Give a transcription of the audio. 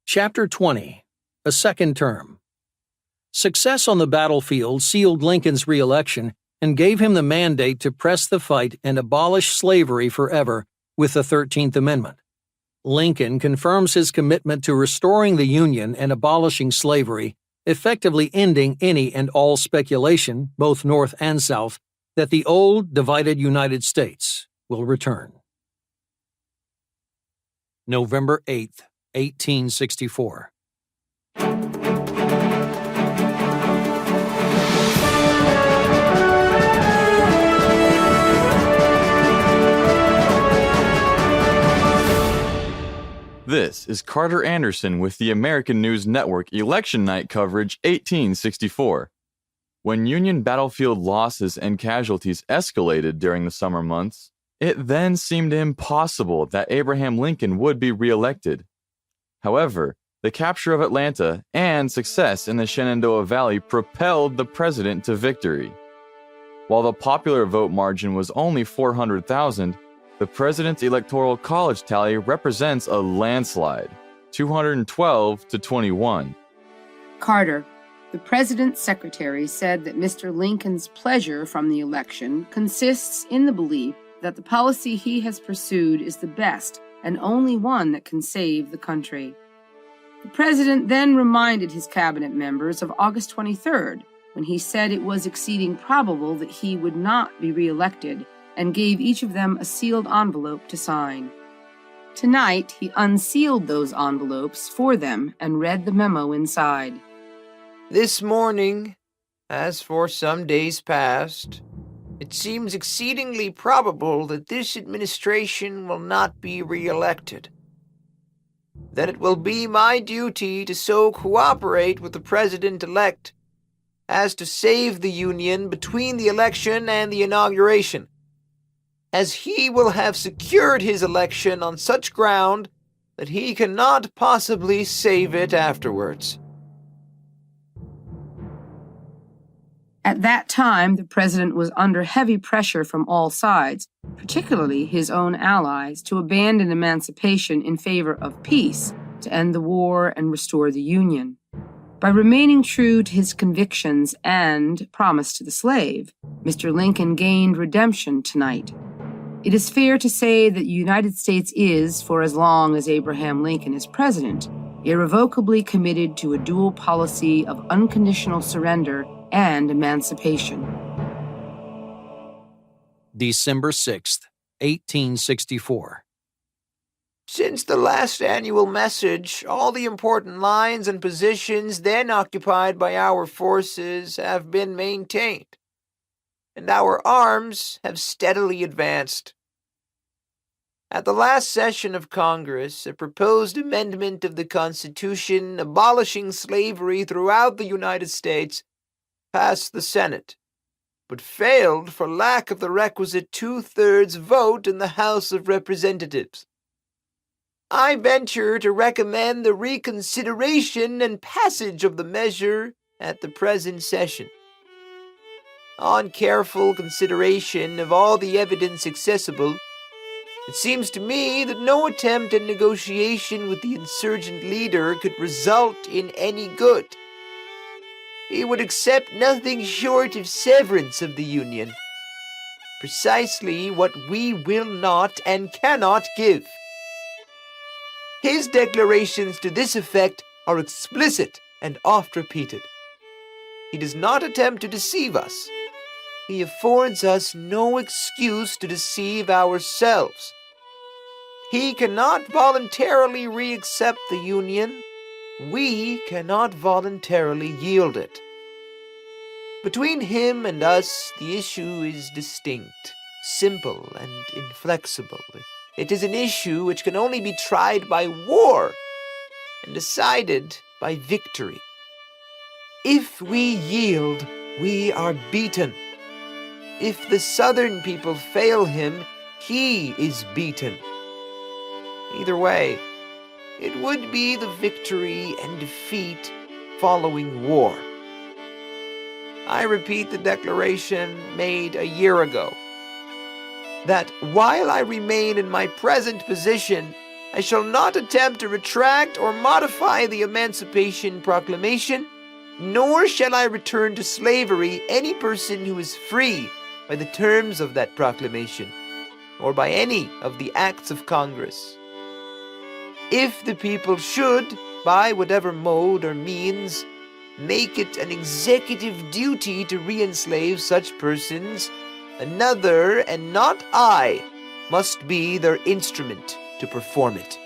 Chapter 20. A Second Term. Success on the battlefield sealed Lincoln's re-election and gave him the mandate to press the fight and abolish slavery forever with the 13th Amendment. Lincoln confirms his commitment to restoring the Union and abolishing slavery, effectively ending any and all speculation, both North and South, that the old, divided United States will return. November 8, 1864. This is Carter Anderson with the American News Network Election Night Coverage 1864. When Union battlefield losses and casualties escalated during the summer months, it then seemed impossible that Abraham Lincoln would be reelected. However, the capture of Atlanta and success in the Shenandoah Valley propelled the president to victory. While the popular vote margin was only 400,000, the president's electoral college tally represents a landslide, 212 to 21. Carter, the president's secretary, said that Mr. Lincoln's pleasure from the election consists in the belief that the policy he has pursued is the best and only one that can save the country. The president then reminded his cabinet members of August 23rd, when he said it was exceeding probable that he would not be reelected, and gave each of them a sealed envelope to sign. Tonight, he unsealed those envelopes for them and read the memo inside. This morning, as for some days past, it seems exceedingly probable that this administration will not be re-elected. That it will be my duty to so cooperate with the President-elect as to save the Union between the election and the inauguration, as he will have secured his election on such ground that he cannot possibly save it afterwards. At that time, the president was under heavy pressure from all sides, particularly his own allies, to abandon emancipation in favor of peace, to end the war and restore the Union. By remaining true to his convictions and promise to the slave, Mr. Lincoln gained redemption tonight. It is fair to say that the United States is, for as long as Abraham Lincoln is president, irrevocably committed to a dual policy of unconditional surrender and emancipation. December 6, 1864. Since the last annual message, all the important lines and positions then occupied by our forces have been maintained, and our arms have steadily advanced. At the last session of Congress, a proposed amendment of the Constitution abolishing slavery throughout the United States passed the Senate, but failed for lack of the requisite two-thirds vote in the House of Representatives. I venture to recommend the reconsideration and passage of the measure at the present session. On careful consideration of all the evidence accessible, it seems to me that no attempt at negotiation with the insurgent leader could result in any good. He would accept nothing short of severance of the Union, precisely what we will not and cannot give. His declarations to this effect are explicit and oft repeated. He does not attempt to deceive us. He affords us no excuse to deceive ourselves. He cannot voluntarily re-accept the Union. We cannot voluntarily yield it. Between him and us, the issue is distinct, simple, and inflexible. It is an issue which can only be tried by war and decided by victory. If we yield, we are beaten. If the Southern people fail him, he is beaten. Either way, it would be the victory and defeat following war. I repeat the declaration made a year ago, that while I remain in my present position, I shall not attempt to retract or modify the Emancipation Proclamation, nor shall I return to slavery any person who is free by the terms of that proclamation, or by any of the acts of Congress. If the people should, by whatever mode or means, make it an executive duty to re-enslave such persons, another, and not I, must be their instrument to perform it.